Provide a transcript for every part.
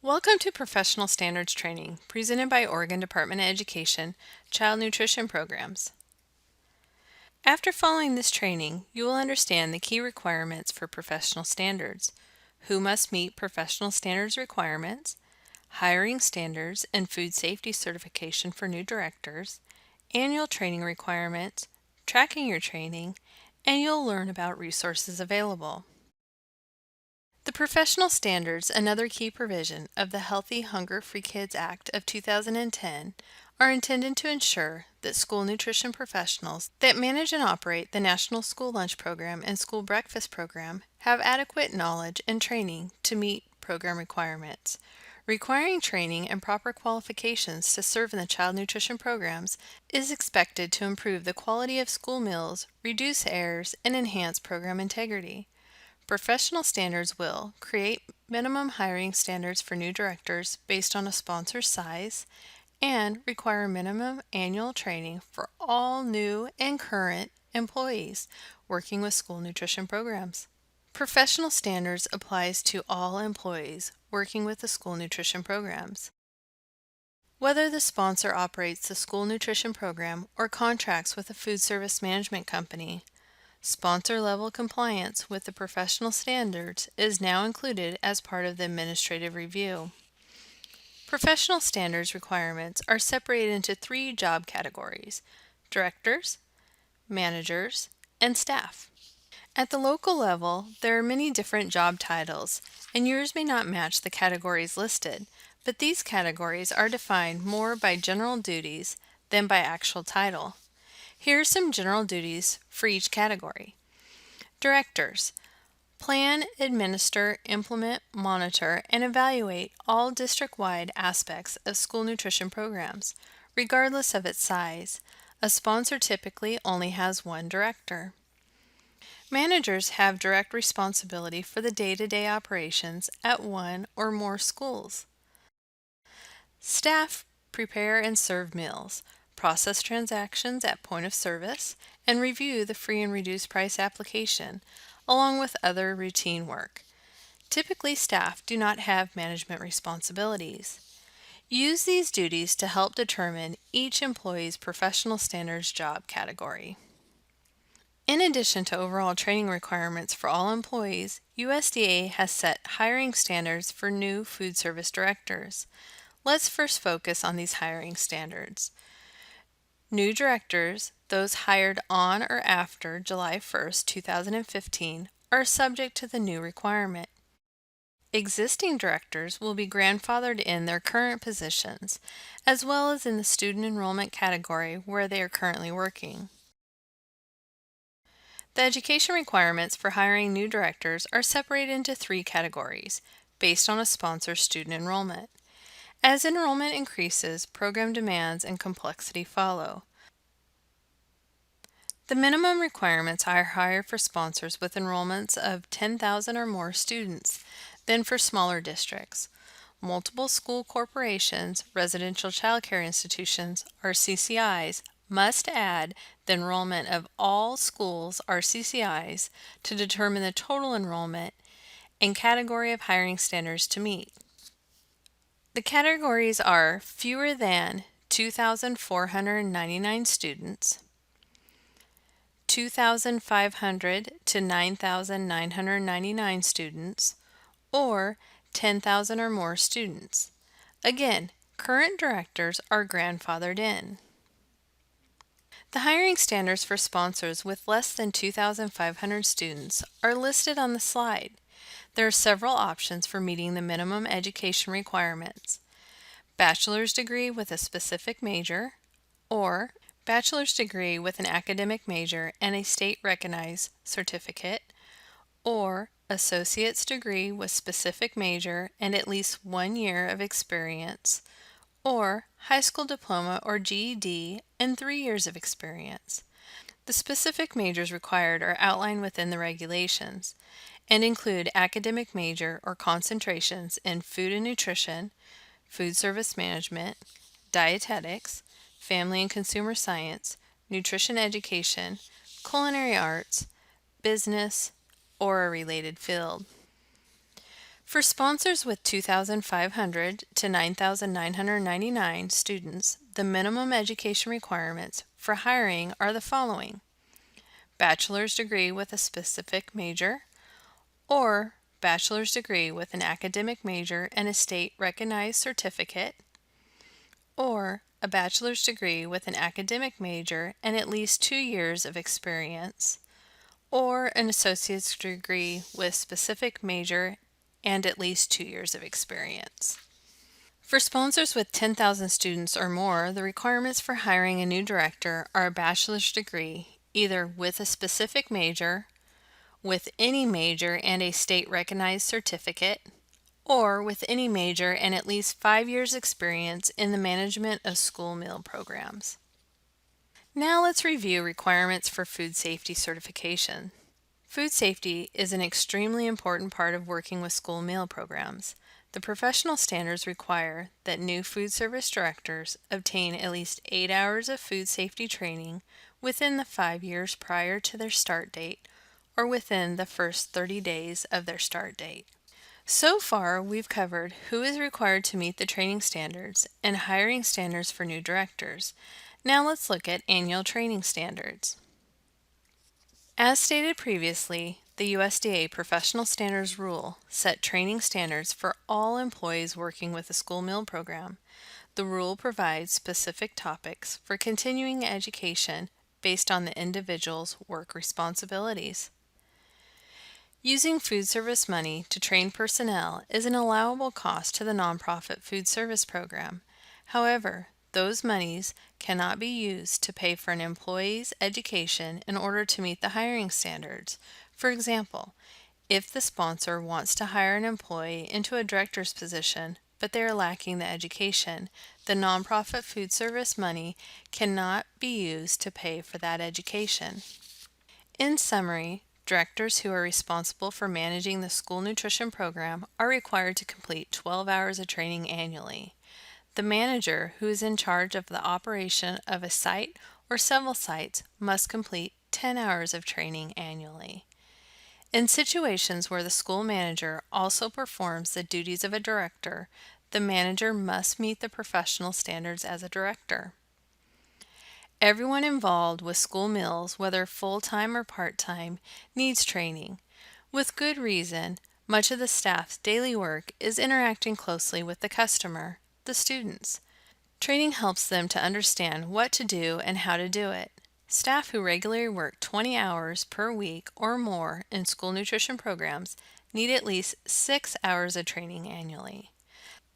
Welcome to Professional Standards Training, presented by Oregon Department of Education, Child Nutrition Programs. After following this training, you will understand the key requirements for professional standards, who must meet professional standards requirements, hiring standards and food safety certification for new directors, annual training requirements, tracking your training, and you'll learn about resources available. The professional standards, another key provision of the Healthy Hunger-Free Kids Act of 2010, are intended to ensure that school nutrition professionals that manage and operate the National School Lunch Program and School Breakfast Program have adequate knowledge and training to meet program requirements. Requiring training and proper qualifications to serve in the child nutrition programs is expected to improve the quality of school meals, reduce errors, and enhance program integrity. Professional standards will create minimum hiring standards for new directors based on a sponsor's size and require minimum annual training for all new and current employees working with school nutrition programs. Professional standards applies to all employees working with the school nutrition programs. Whether the sponsor operates the school nutrition program or contracts with a food service management company, sponsor-level compliance with the professional standards is now included as part of the administrative review. Professional standards requirements are separated into three job categories: directors, managers, and staff. At the local level, there are many different job titles, and yours may not match the categories listed, but these categories are defined more by general duties than by actual title. Here are some general duties for each category. Directors: plan, administer, implement, monitor, and evaluate all district-wide aspects of school nutrition programs, regardless of its size. A sponsor typically only has one director. Managers have direct responsibility for the day-to-day operations at one or more schools. Staff prepare and serve meals, process transactions at point of service, and review the free and reduced price application, along with other routine work. Typically, staff do not have management responsibilities. Use these duties to help determine each employee's professional standards job category. In addition to overall training requirements for all employees, USDA has set hiring standards for new food service directors. Let's first focus on these hiring standards. New directors, those hired on or after July 1st, 2015, are subject to the new requirement. Existing directors will be grandfathered in their current positions, as well as in the student enrollment category where they are currently working. The education requirements for hiring new directors are separated into three categories, based on a sponsor's student enrollment. As enrollment increases, program demands and complexity follow. The minimum requirements are higher for sponsors with enrollments of 10,000 or more students than for smaller districts. Multiple school corporations, residential child care institutions, RCCIs, must add the enrollment of all schools RCCIs to determine the total enrollment and category of hiring standards to meet. The categories are fewer than 2,499 students, 2,500 to 9,999 students, or 10,000 or more students. Again, current directors are grandfathered in. The hiring standards for sponsors with less than 2,500 students are listed on the slide. There are several options for meeting the minimum education requirements: bachelor's degree with a specific major, or bachelor's degree with an academic major and a state-recognized certificate, or associate's degree with specific major and at least 1 year of experience, or high school diploma or GED and 3 years of experience. The specific majors required are outlined within the regulations and include academic major or concentrations in food and nutrition, food service management, dietetics, family and consumer science, nutrition education, culinary arts, business, or a related field. For sponsors with 2,500 to 9,999 students, the minimum education requirements for hiring are the following: bachelor's degree with a specific major, or bachelor's degree with an academic major and a state-recognized certificate, or a bachelor's degree with an academic major and at least 2 years of experience, or an associate's degree with specific major and at least 2 years of experience. For sponsors with 10,000 students or more, the requirements for hiring a new director are a bachelor's degree, either with a specific major, with any major and a state-recognized certificate, or with any major and at least 5 years experience in the management of school meal programs. Now let's review requirements for food safety certification. Food safety is an extremely important part of working with school meal programs. The professional standards require that new food service directors obtain at least 8 hours of food safety training within the 5 years prior to their start date or within the first 30 days of their start date. So far, we've covered who is required to meet the training standards and hiring standards for new directors. Now let's look at annual training standards. As stated previously, the USDA Professional Standards Rule set training standards for all employees working with a school meal program. The rule provides specific topics for continuing education based on the individual's work responsibilities. Using food service money to train personnel is an allowable cost to the nonprofit food service program. However, those monies cannot be used to pay for an employee's education in order to meet the hiring standards. For example, if the sponsor wants to hire an employee into a director's position, but they are lacking the education, the nonprofit food service money cannot be used to pay for that education. In summary, directors who are responsible for managing the school nutrition program are required to complete 12 hours of training annually. The manager who is in charge of the operation of a site or several sites must complete 10 hours of training annually. In situations where the school manager also performs the duties of a director, the manager must meet the professional standards as a director. Everyone involved with school meals, whether full-time or part-time, needs training. With good reason, much of the staff's daily work is interacting closely with the customer, the students. Training helps them to understand what to do and how to do it. Staff who regularly work 20 hours per week or more in school nutrition programs need at least 6 hours of training annually.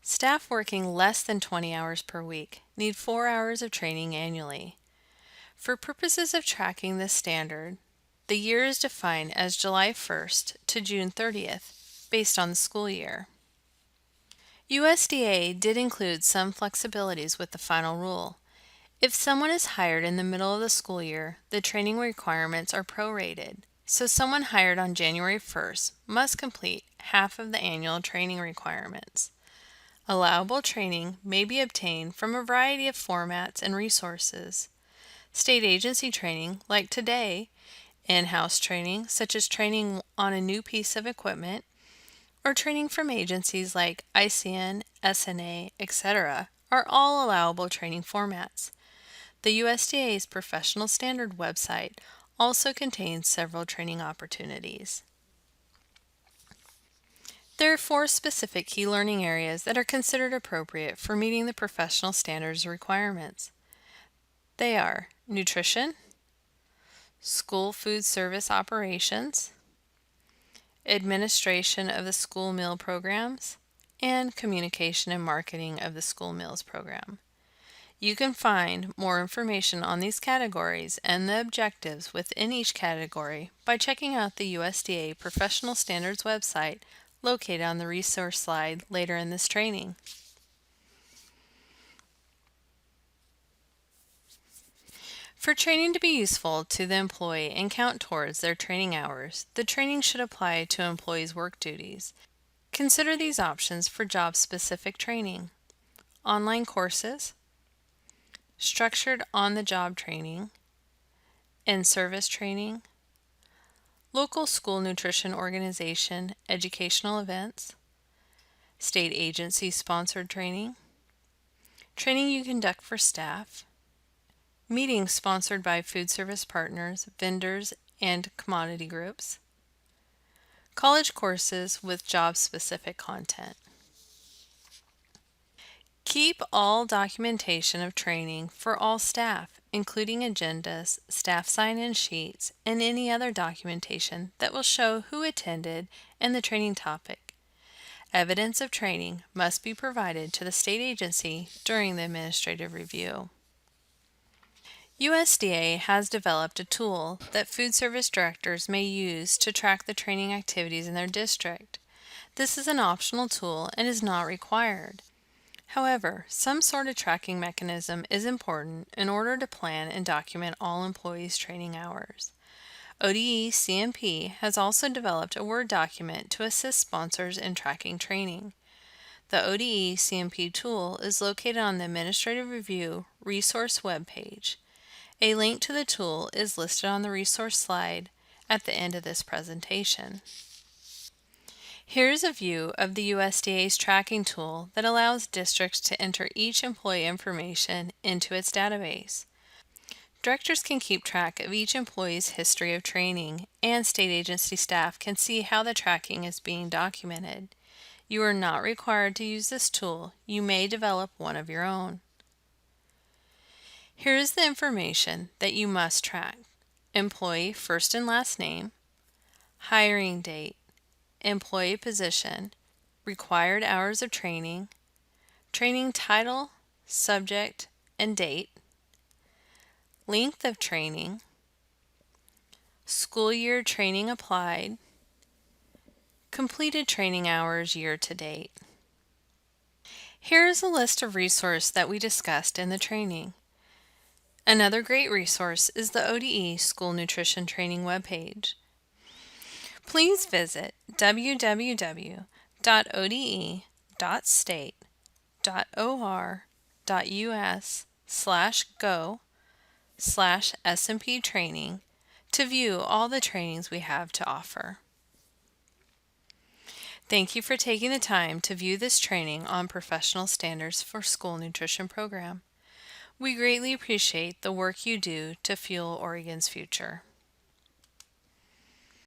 Staff working less than 20 hours per week need 4 hours of training annually. For purposes of tracking this standard, the year is defined as July 1st to June 30th, based on the school year. USDA did include some flexibilities with the final rule. If someone is hired in the middle of the school year, the training requirements are prorated. So someone hired on January 1st must complete half of the annual training requirements. Allowable training may be obtained from a variety of formats and resources. State agency training, like today, in-house training, such as training on a new piece of equipment, or training from agencies like ICN, SNA, etc., are all allowable training formats. The USDA's Professional Standard website also contains several training opportunities. There are 4 specific key learning areas that are considered appropriate for meeting the professional standards requirements. They are nutrition, school food service operations, administration of the school meal programs, and communication and marketing of the school meals program. You can find more information on these categories and the objectives within each category by checking out the USDA Professional Standards website located on the resource slide later in this training. For training to be useful to the employee and count towards their training hours, the training should apply to employees' work duties. Consider these options for job-specific training: online courses, structured on-the-job training, in-service training, local school nutrition organization educational events, state agency sponsored training, training you conduct for staff, meetings sponsored by food service partners, vendors, and commodity groups, college courses with job-specific content. Keep all documentation of training for all staff, including agendas, staff sign-in sheets, and any other documentation that will show who attended and the training topic. Evidence of training must be provided to the state agency during the administrative review. USDA has developed a tool that food service directors may use to track the training activities in their district. This is an optional tool and is not required. However, some sort of tracking mechanism is important in order to plan and document all employees' training hours. ODE CMP has also developed a Word document to assist sponsors in tracking training. The ODE CMP tool is located on the Administrative Review Resource webpage. A link to the tool is listed on the resource slide at the end of this presentation. Here's a view of the USDA's tracking tool that allows districts to enter each employee information into its database. Directors can keep track of each employee's history of training, and state agency staff can see how the tracking is being documented. You are not required to use this tool. You may develop one of your own. Here is the information that you must track: employee first and last name, hiring date, employee position, required hours of training, training title, subject, and date, length of training, school year training applied, completed training hours year to date. Here is a list of resources that we discussed in the training. Another great resource is the ODE School Nutrition Training webpage. Please visit www.ode.state.or.us/go/SMP training to view all the trainings we have to offer. Thank you for taking the time to view this training on professional standards for school nutrition program. We greatly appreciate the work you do to fuel Oregon's future.